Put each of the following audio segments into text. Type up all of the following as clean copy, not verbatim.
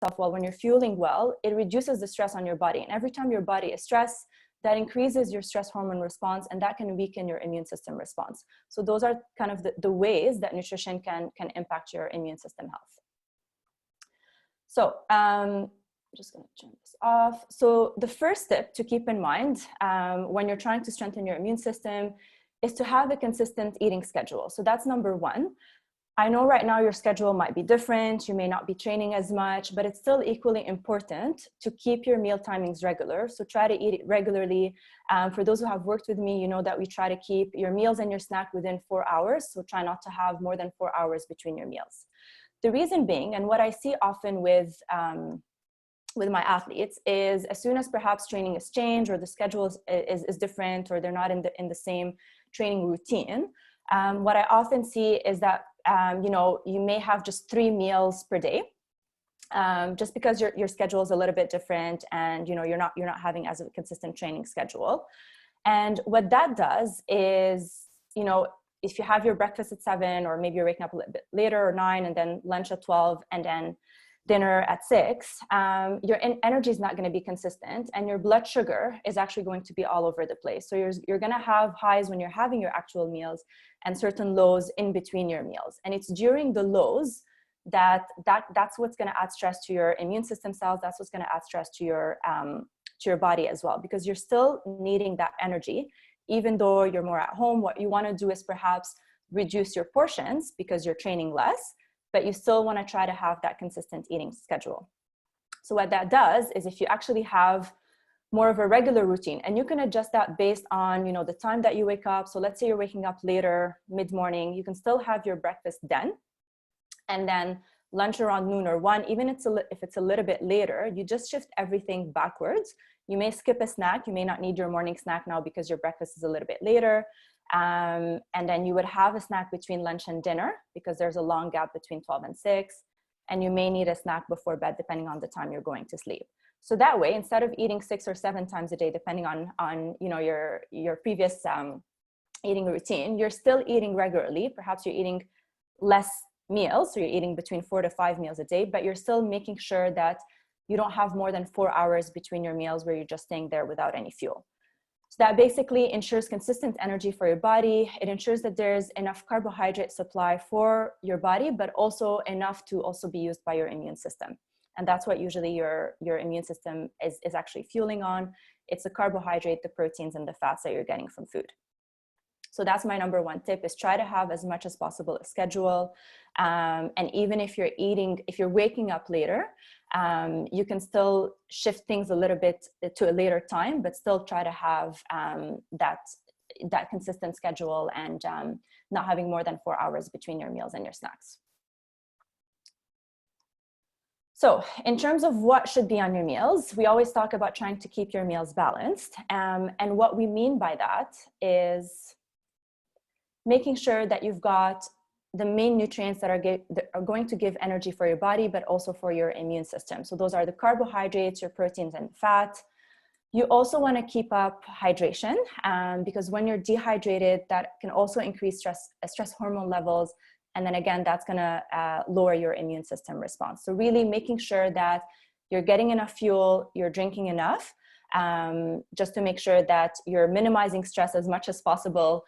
yourself well, when you're fueling well, it reduces the stress on your body. And every time your body is stressed, that increases your stress hormone response, and that can weaken your immune system response. So those are kind of the ways that nutrition can impact your immune system health. So I'm just going to turn this off. So the first tip to keep in mind when you're trying to strengthen your immune system is to have a consistent eating schedule. So that's number one. I know right now your schedule might be different, you may not be training as much, but it's still equally important to keep your meal timings regular. So try to eat it regularly. For those who have worked with me, you know that we try to keep your meals and your snack within 4 hours. So try not to have more than 4 hours between your meals. The reason being, and what I see often with my athletes, is as soon as perhaps training is changed or the schedule is different, or they're not in the same training routine, what I often see is that you may have just 3 meals per day, just because your schedule is a little bit different, and you're not having as a consistent training schedule. And what that does is, if you have your breakfast at 7, or maybe you're waking up a little bit later, or 9, and then lunch at 12, and then dinner at 6, your energy is not going to be consistent, and your blood sugar is actually going to be all over the place. So you're going to have highs when you're having your actual meals, and certain lows in between your meals. And it's during the lows that's what's going to add stress to your immune system cells. That's what's going to add stress to your body as well, because you're still needing that energy. Even though you're more at home, what you want to do is perhaps reduce your portions because you're training less, but you still want to try to have that consistent eating schedule. So what that does is, if you actually have more of a regular routine, and you can adjust that based on, the time that you wake up. So let's say you're waking up later, mid-morning, you can still have your breakfast done, and then lunch around noon or 1, even if it's a little bit later, you just shift everything backwards. You may skip a snack. You may not need your morning snack now because your breakfast is a little bit later. And then you would have a snack between lunch and dinner, because there's a long gap between 12 and 6. And you may need a snack before bed, depending on the time you're going to sleep. So that way, instead of eating 6 or 7 times a day, depending on your previous eating routine, you're still eating regularly. Perhaps you're eating less meals, so you're eating between 4 to 5 meals a day, but you're still making sure that you don't have more than 4 hours between your meals where you're just staying there without any fuel. So that basically ensures consistent energy for your body. It ensures that there's enough carbohydrate supply for your body, but also enough to also be used by your immune system. And that's what usually your immune system is actually fueling on. It's the carbohydrate, the proteins, and the fats that you're getting from food. So that's my number one tip, is try to have as much as possible a schedule. And even if you're waking up later, you can still shift things a little bit to a later time, but still try to have that consistent schedule, and not having more than 4 hours between your meals and your snacks. So in terms of what should be on your meals, we always talk about trying to keep your meals balanced. And what we mean by that is making sure that you've got the main nutrients that are going to give energy for your body, but also for your immune system. So those are the carbohydrates, your proteins, and fat. You also want to keep up hydration, because when you're dehydrated, that can also increase stress hormone levels. And then again, that's going to lower your immune system response. So really making sure that you're getting enough fuel, you're drinking enough, just to make sure that you're minimizing stress as much as possible,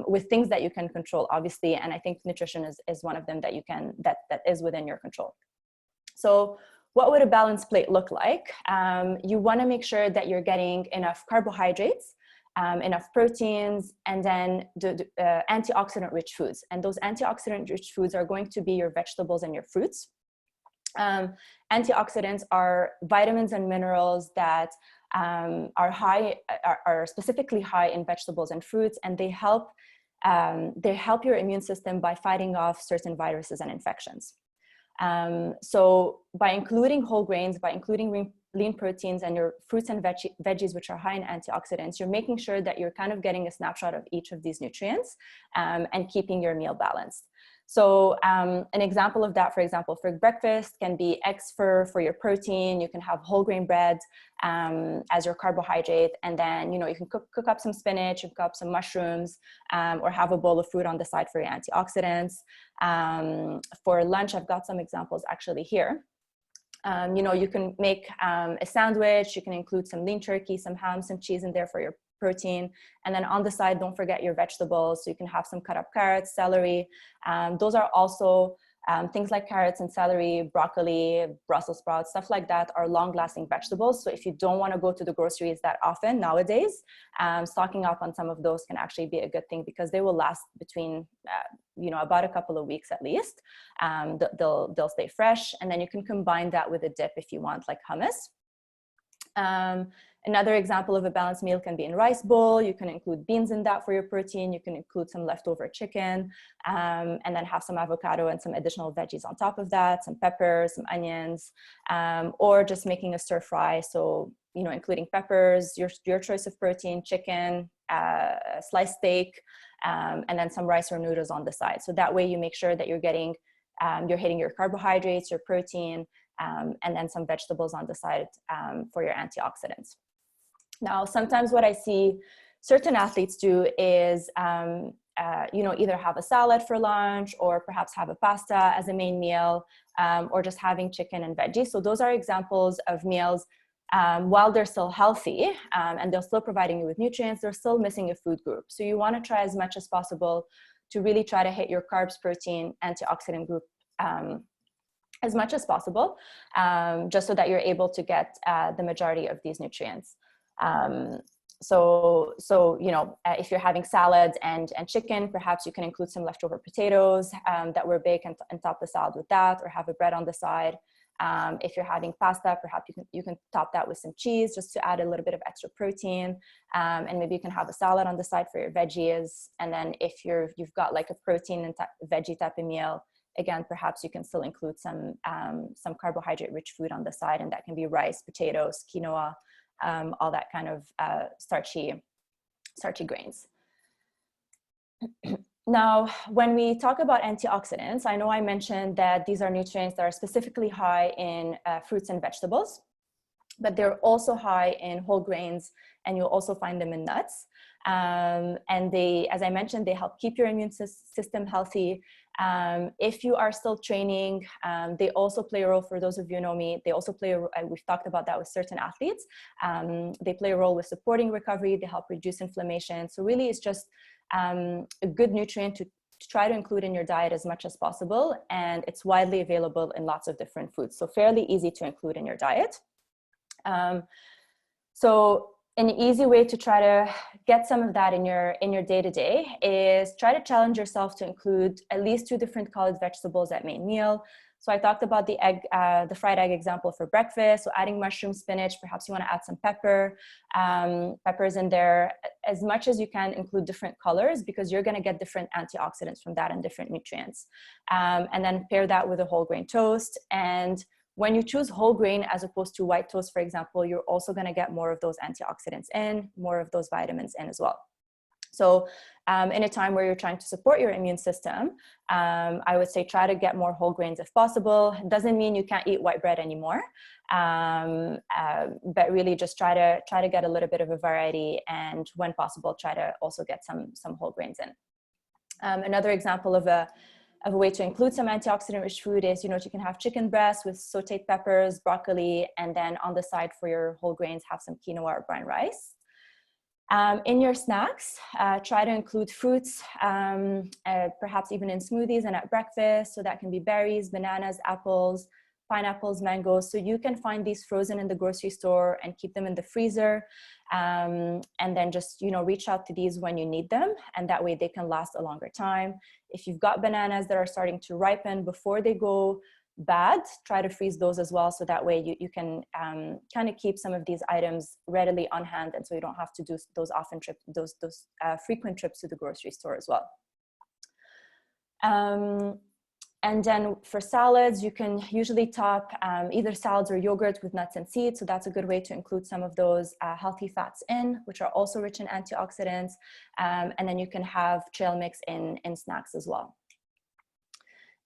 with things that you can control, obviously. And I think nutrition is one of them that that is within your control. So what would a balanced plate look like? You want to make sure that you're getting enough carbohydrates, enough proteins, and then the antioxidant rich foods. And those antioxidant rich foods are going to be your vegetables and your fruits. Antioxidants are vitamins and minerals that are specifically high in vegetables and fruits, and they help your immune system by fighting off certain viruses and infections. So by including whole grains, by including lean proteins and your fruits and veggies, which are high in antioxidants, you're making sure that you're kind of getting a snapshot of each of these nutrients, and keeping your meal balanced. So an example of that, for example, for breakfast can be eggs for your protein. You can have whole grain bread as your carbohydrate. And then, you can cook up some spinach, cook up some mushrooms, or have a bowl of fruit on the side for your antioxidants. For lunch, I've got some examples actually here. You know, you can make a sandwich, you can include some lean turkey, some ham, some cheese in there for your protein. And then on the side, don't forget your vegetables. So you can have some cut up carrots, celery. Those are also things like carrots and celery, broccoli, Brussels sprouts, stuff like that are long-lasting vegetables. So if you don't want to go to the groceries that often nowadays, stocking up on some of those can actually be a good thing because they will last between, you know, about a couple of weeks at least. They'll stay fresh, and then you can combine that with a dip if you want, like hummus. Another example of a balanced meal can be in rice bowl. You can include beans in that for your protein. You can include some leftover chicken, and then have some avocado and some additional veggies on top of that, some peppers, some onions, or just making a stir fry. So, you know, including peppers, your choice of protein, chicken, sliced steak, and then some rice or noodles on the side. So that way you make sure that you're getting, you're hitting your carbohydrates, your protein, and then some vegetables on the side for your antioxidants. Now, sometimes what I see certain athletes do is, you know, either have a salad for lunch or perhaps have a pasta as a main meal, or just having chicken and veggies. So those are examples of meals while they're still healthy and they're still providing you with nutrients, they're still missing a food group. So you want to try as much as possible to really try to hit your carbs, protein, antioxidant group as much as possible, just so that you're able to get the majority of these nutrients. So you know, if you're having salads and chicken, perhaps you can include some leftover potatoes that were baked and top the salad with that, or have a bread on the side. If you're having pasta, perhaps you can top that with some cheese just to add a little bit of extra protein. And maybe you can have a salad on the side for your veggies. And then if you've got like a protein and veggie type of meal, again, perhaps you can still include some carbohydrate-rich food on the side, and that can be rice, potatoes, quinoa, all that kind of starchy grains. Now, when we talk about antioxidants, I know I mentioned that these are nutrients that are specifically high in fruits and vegetables, but they're also high in whole grains, and you'll also find them in nuts. And they, as I mentioned, they help keep your immune system healthy. If you are still training, they also play a role, for those of you who know me, they also play a role, we've talked about that with certain athletes. They play a role with supporting recovery, they help reduce inflammation. So really it's just a good nutrient to try to include in your diet as much as possible. And it's widely available in lots of different foods. So fairly easy to include in your diet. So an easy way to try to get some of that in your day-to-day is try to challenge yourself to include at least 2 different colored vegetables at main meal. So I talked about the egg, the fried egg example for breakfast. So adding mushroom, spinach, perhaps you want to add some peppers in there. As much as you can, include different colors, because you're going to get different antioxidants from that and different nutrients. And then pair that with a whole grain toast. And when you choose whole grain as opposed to white toast, for example, you're also going to get more of those antioxidants in, more of those vitamins in as well. So in a time where you're trying to support your immune system, I would say try to get more whole grains if possible. It doesn't mean you can't eat white bread anymore, but really just try to get a little bit of a variety, and when possible, try to also get some whole grains in. Another example of a way to include some antioxidant-rich food is, you know, you can have chicken breast with sauteed peppers, broccoli, and then on the side for your whole grains, have some quinoa or brown rice. In your snacks, try to include fruits, perhaps even in smoothies and at breakfast. So that can be berries, bananas, apples, pineapples, mangoes. So you can find these frozen in the grocery store and keep them in the freezer. And then just, you know, reach out to these when you need them. And that way they can last a longer time. If you've got bananas that are starting to ripen before they go bad, try to freeze those as well. So that way you can kind of keep some of these items readily on hand. And so you don't have to do those frequent trips to the grocery store as well. And then for salads, you can usually top either salads or yogurt with nuts and seeds. So that's a good way to include some of those healthy fats in, which are also rich in antioxidants. And then you can have trail mix in snacks as well.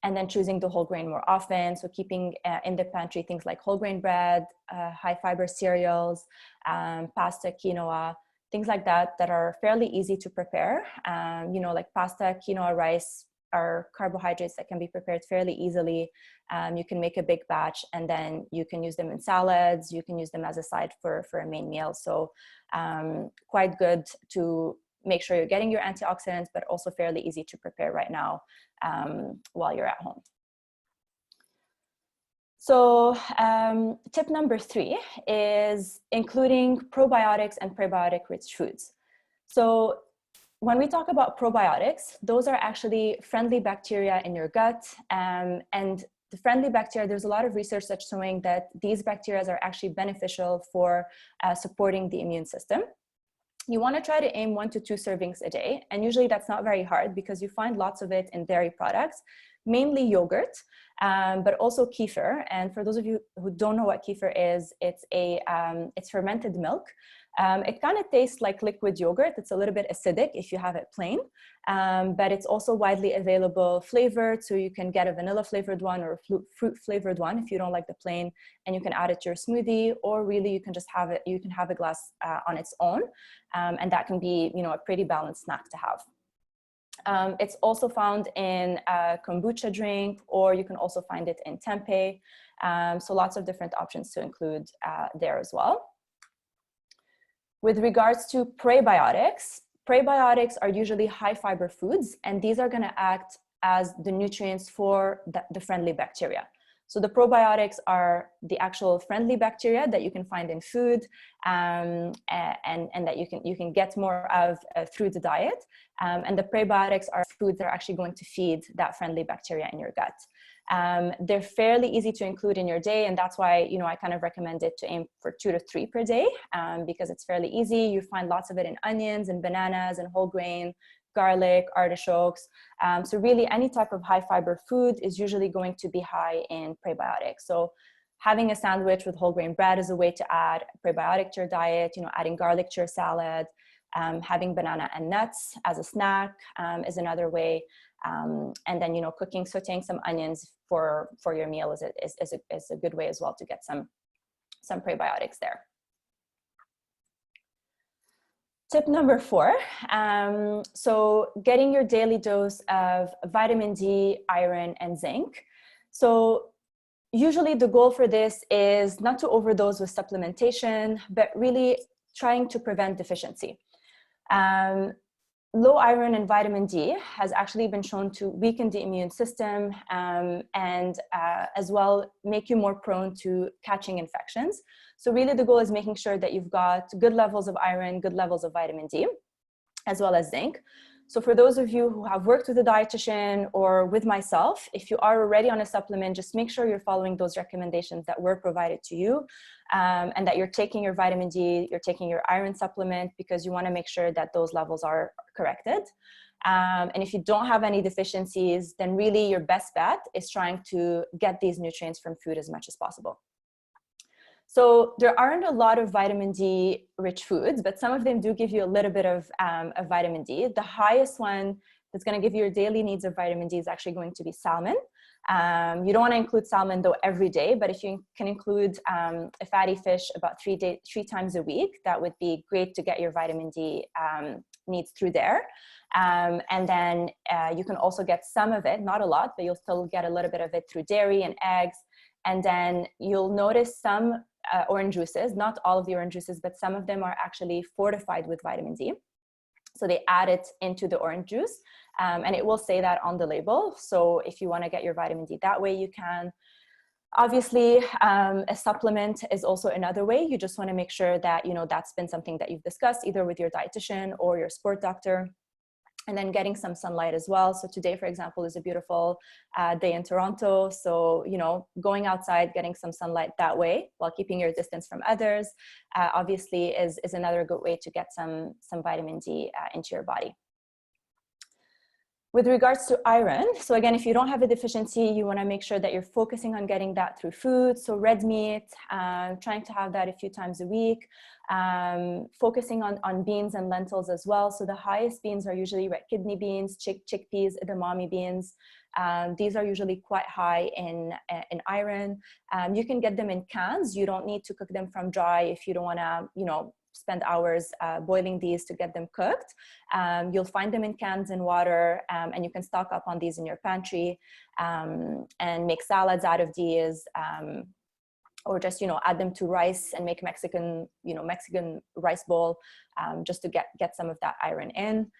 And then choosing the whole grain more often. So keeping in the pantry things like whole grain bread, high fiber cereals, pasta, quinoa, things like that are fairly easy to prepare. You know, like pasta, quinoa, rice, are carbohydrates that can be prepared fairly easily. You can make a big batch, and then you can use them in salads. You can use them as a side for a main meal. So quite good to make sure you're getting your antioxidants, but also fairly easy to prepare right now while you're at home. So tip number 3 is including probiotics and prebiotic-rich foods. So when we talk about probiotics, those are actually friendly bacteria in your gut. And the friendly bacteria, there's a lot of research that's showing that these bacteria are actually beneficial for supporting the immune system. You want to try to aim 1 to 2 servings a day. And usually that's not very hard because you find lots of it in dairy products, mainly yogurt, but also kefir. And for those of you who don't know what kefir is, it's fermented milk. It kind of tastes like liquid yogurt. It's a little bit acidic if you have it plain, but it's also widely available flavored. So you can get a vanilla flavored one or a fruit flavored one if you don't like the plain, and you can add it to your smoothie, or really you can just have it, you can have a glass on its own. And that can be, a pretty balanced snack to have. It's also found in a kombucha drink, or you can also find it in tempeh. So lots of different options to include there as well. With regards to prebiotics, prebiotics are usually high fiber foods, and these are going to act as the nutrients for the friendly bacteria. So the probiotics are the actual friendly bacteria that you can find in food and that you can get more of through the diet. And the prebiotics are foods that are actually going to feed that friendly bacteria in your gut. They're fairly easy to include in your day, and that's why I kind of recommend it to aim for 2 to 3 per day because it's fairly easy. You find lots of it in onions and bananas and whole grain, garlic, artichokes. So really any type of high fiber food is usually going to be high in prebiotics. So having a sandwich with whole grain bread is a way to add prebiotic to your diet. Adding garlic to your salad, having banana and nuts as a snack is another way. And then, cooking, sauteing some onions for your meal is a good way as well to get some prebiotics there. Tip number 4, so getting your daily dose of vitamin D, iron, and zinc. So usually the goal for this is not to overdose with supplementation, but really trying to prevent deficiency. Low iron and vitamin D has actually been shown to weaken the immune system and as well make you more prone to catching infections. So really the goal is making sure that you've got good levels of iron, good levels of vitamin D, as well as zinc. So for those of you who have worked with a dietitian or with myself, if you are already on a supplement, just make sure you're following those recommendations that were provided to you and that you're taking your vitamin D, you're taking your iron supplement, because you want to make sure that those levels are corrected. And if you don't have any deficiencies, then really your best bet is trying to get these nutrients from food as much as possible. So there aren't a lot of vitamin D rich foods, but some of them do give you a little bit of vitamin D. The highest one that's going to give you your daily needs of vitamin D is actually going to be salmon. You don't want to include salmon though every day, but if you can include a fatty fish about 3 times a week, that would be great to get your vitamin D needs through there. And then you can also get some of it, not a lot, but you'll still get a little bit of it through dairy and eggs. And then you'll notice some orange juices, not all of the orange juices, but some of them are actually fortified with vitamin D. So they add it into the orange juice and it will say that on the label. So if you want to get your vitamin D that way, you can. Obviously, a supplement is also another way. You just want to make sure that, that's been something that you've discussed either with your dietitian or your sport doctor. And then getting some sunlight as well. So today, for example, is a beautiful day in Toronto. So, going outside, getting some sunlight that way while keeping your distance from others, obviously is another good way to get some vitamin D into your body. With regards to iron, so again, if you don't have a deficiency, you want to make sure that you're focusing on getting that through food. So red meat, trying to have that a few times a week, focusing on beans and lentils as well. So the highest beans are usually red kidney beans, chickpeas, edamame beans. These are usually quite high in iron. You can get them in cans. You don't need to cook them from dry if you don't want to, spend hours boiling these to get them cooked. You'll find them in cans and water, and you can stock up on these in your pantry, and make salads out of these, or just, you know, add them to rice and make Mexican rice bowl, just to get some of that iron in.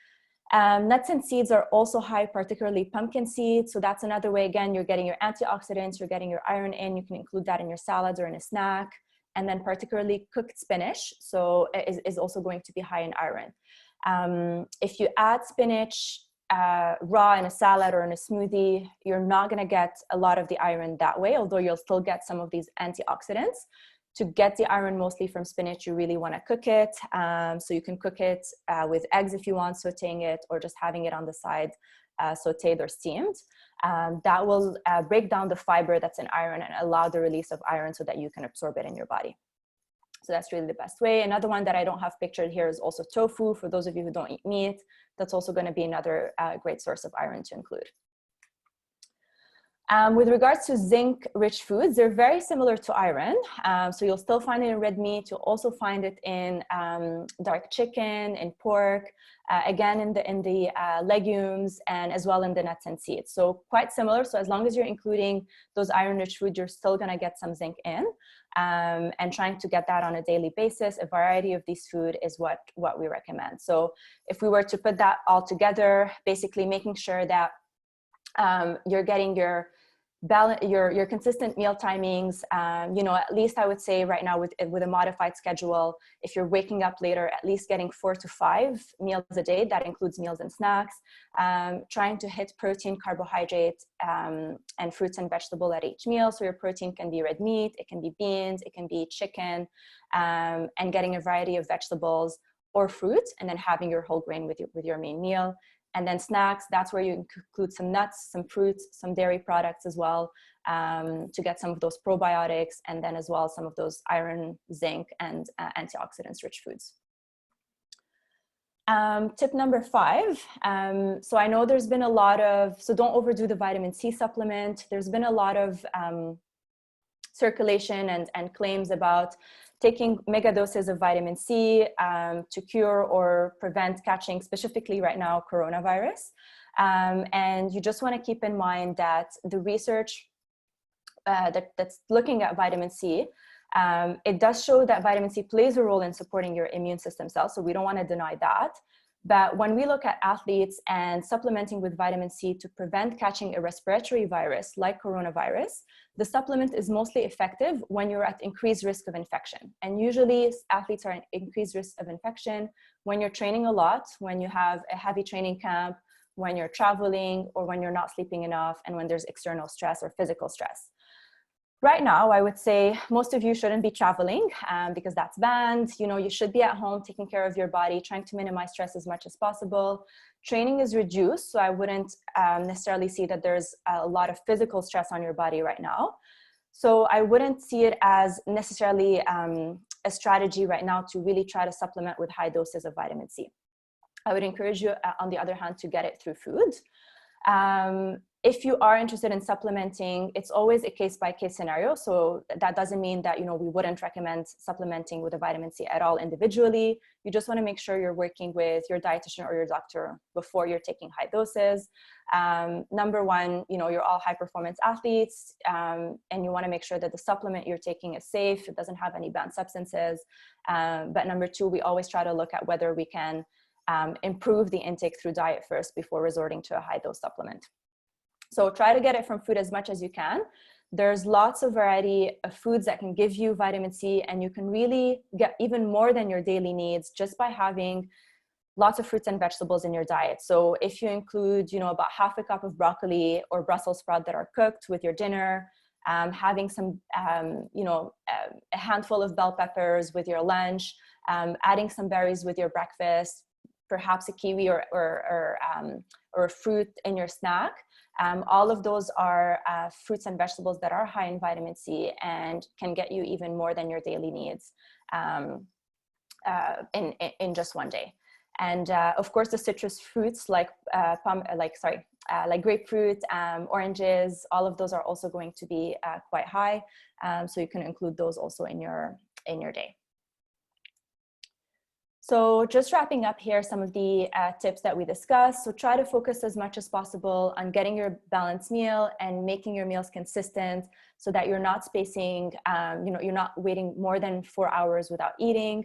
Nuts and seeds are also high, particularly pumpkin seeds. So that's another way, again, you're getting your antioxidants, you're getting your iron in. You can include that in your salads or in a snack. And then particularly cooked spinach, so is also going to be high in iron. If you add spinach raw in a salad or in a smoothie, you're not going to get a lot of the iron that way, although you'll still get some of these antioxidants. To get the iron mostly from spinach, you really want to cook it. So you can cook it with eggs if you want, sauteing it, or just having it on the side, sauteed or steamed. That will break down the fiber that's in iron and allow the release of iron so that you can absorb it in your body. So that's really the best way. Another one that I don't have pictured here is also tofu. For those of you who don't eat meat, that's also going to be another great source of iron to include. With regards to zinc-rich foods, they're very similar to iron. So you'll still find it in red meat. You'll also find it in dark chicken, in pork, again in the legumes, and as well in the nuts and seeds. So quite similar. So as long as you're including those iron-rich foods, you're still going to get some zinc in. And trying to get that on a daily basis, a variety of these food is what we recommend. So if we were to put that all together, basically making sure that you're getting your consistent meal timings, you know, at least I would say right now with a modified schedule, if you're waking up later, at least getting 4 to 5 meals a day. That includes meals and snacks. Trying to hit protein, carbohydrate, and fruits and vegetable at each meal. So your protein can be red meat, it can be beans, it can be chicken, and getting a variety of vegetables or fruits, and then having your whole grain with your main meal. And then snacks, that's where you include some nuts, some fruits, some dairy products as well, to get some of those probiotics, and then as well some of those iron, zinc, and antioxidants rich foods. Tip number 5. So I know there's been a lot of, so don't overdo the vitamin C supplement. There's been a lot of circulation and claims about taking mega doses of vitamin C to cure or prevent catching, specifically right now, coronavirus. And you just want to keep in mind that the research that's looking at vitamin C, it does show that vitamin C plays a role in supporting your immune system cells, so we don't want to deny that. But when we look at athletes and supplementing with vitamin C to prevent catching a respiratory virus like coronavirus, the supplement is mostly effective when you're at increased risk of infection. And usually athletes are at increased risk of infection when you're training a lot, when you have a heavy training camp, when you're traveling, or when you're not sleeping enough, and when there's external stress or physical stress. Right now, I would say most of you shouldn't be traveling because that's banned. You know, you should be at home taking care of your body, trying to minimize stress as much as possible. Training is reduced, so I wouldn't necessarily see that there's a lot of physical stress on your body right now. So I wouldn't see it as necessarily a strategy right now to really try to supplement with high doses of vitamin C. I would encourage you, on the other hand, to get it through food. If you are interested in supplementing, it's always a case-by-case scenario. So that doesn't mean that, you know, we wouldn't recommend supplementing with a vitamin C at all individually. You just want to make sure you're working with your dietitian or your doctor before you're taking high doses. Number one, you know, you're all high-performance athletes, and you want to make sure that the supplement you're taking is safe. It doesn't have any banned substances. But number two, we always try to look at whether we can improve the intake through diet first before resorting to a high-dose supplement. So try to get it from food as much as you can. There's lots of variety of foods that can give you vitamin C, and you can really get even more than your daily needs just by having lots of fruits and vegetables in your diet. So if you include, you know, about half a cup of broccoli or Brussels sprout that are cooked with your dinner, having some, you know, a handful of bell peppers with your lunch, adding some berries with your breakfast, perhaps a kiwi or a fruit in your snack. All of those are fruits and vegetables that are high in vitamin C and can get you even more than your daily needs in just one day. And of course, the citrus fruits like grapefruit, oranges, all of those are also going to be quite high. So you can include those also in your day. So just wrapping up here, some of the tips that we discussed. So try to focus as much as possible on getting your balanced meal and making your meals consistent so that you're not spacing, you're not waiting more than 4 hours without eating.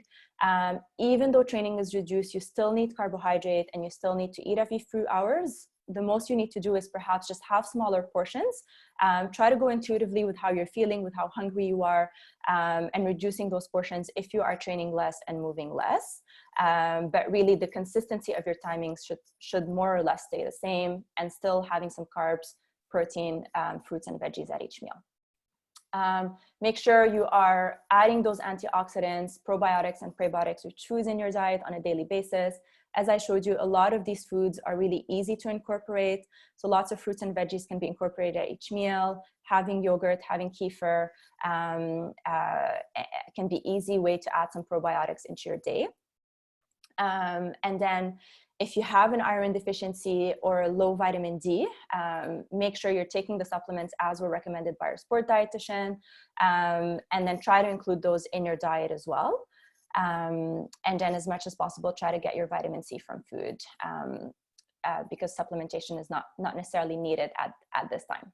Even though training is reduced, you still need carbohydrate and you still need to eat every few hours. The most you need to do is perhaps just have smaller portions. Try to go intuitively with how you're feeling, with how hungry you are, and reducing those portions if you are training less and moving less. But really the consistency of your timings should more or less stay the same, and still having some carbs, protein, fruits and veggies at each meal. Make sure you are adding those antioxidants, probiotics and prebiotics, rich foods in your diet on a daily basis. As I showed you, a lot of these foods are really easy to incorporate. So lots of fruits and veggies can be incorporated at each meal. Having yogurt, having kefir can be an easy way to add some probiotics into your day. And then if you have an iron deficiency or low vitamin D, make sure you're taking the supplements as were recommended by your sport dietitian, and then try to include those in your diet as well. And then as much as possible, try to get your vitamin C from food, because supplementation is not necessarily needed at this time.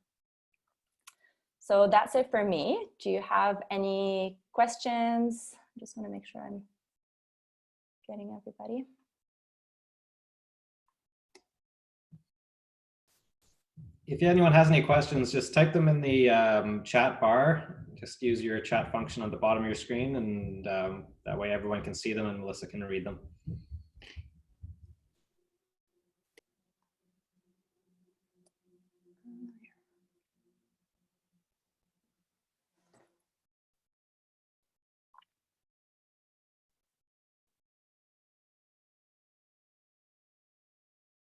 So that's it for me. Do you have any questions? I just want to make sure I'm getting everybody. If anyone has any questions, just type them in the chat bar. Just use your chat function on the bottom of your screen, and that way everyone can see them and Melissa can read them.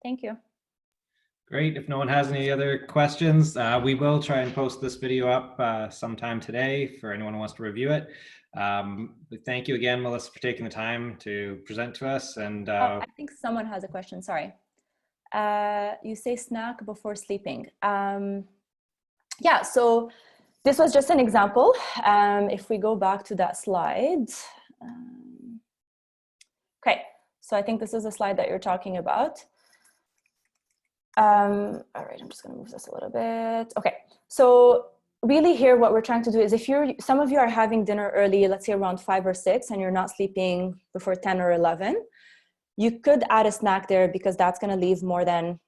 Thank you. Great. If no one has any other questions, we will try and post this video up sometime today for anyone who wants to review it. Thank you again, Melissa, for taking the time to present to us. And I think someone has a question. Sorry. You say snack before sleeping. Yeah, so this was just an example. If we go back to that slide. Okay, so I think this is a slide that you're talking about. All right, I'm just going to move this a little bit. Okay, so really here what we're trying to do is, if some of you are having dinner early, let's say around 5 or 6, and you're not sleeping before 10 or 11, you could add a snack there, because that's going to leave more than,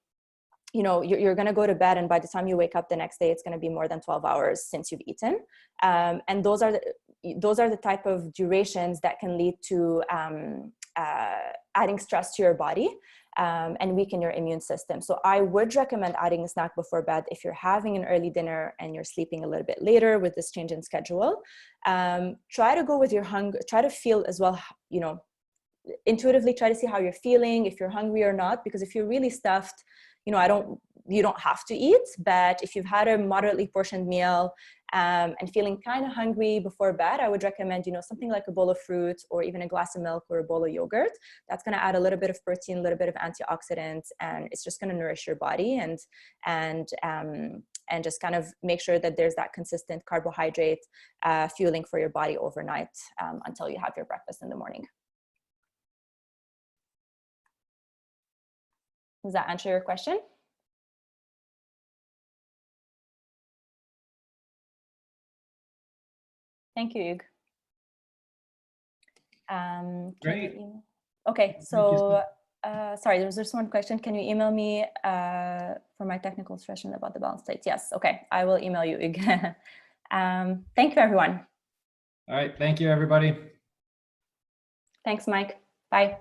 you're going to go to bed, and by the time you wake up the next day, it's going to be more than 12 hours since you've eaten. And those are the type of durations that can lead to adding stress to your body and weaken your immune system. So I would recommend adding a snack before bed if you're having an early dinner and you're sleeping a little bit later with this change in schedule. Try to go with your hunger, try to feel as well, intuitively try to see how you're feeling, if you're hungry or not, because if you're really stuffed, you don't have to eat, but if you've had a moderately portioned meal and feeling kind of hungry before bed, I would recommend, something like a bowl of fruit or even a glass of milk or a bowl of yogurt. That's going to add a little bit of protein, a little bit of antioxidants, and it's just going to nourish your body and just kind of make sure that there's that consistent carbohydrate fueling for your body overnight until you have your breakfast in the morning. Does that answer your question? Thank you, Hugues. Great. Okay, so sorry, there was just one question. Can you email me for my technical session about the balanced plate? Yes, okay, I will email you, Hugues. Thank you, everyone. All right, thank you, everybody. Thanks, Mike. Bye.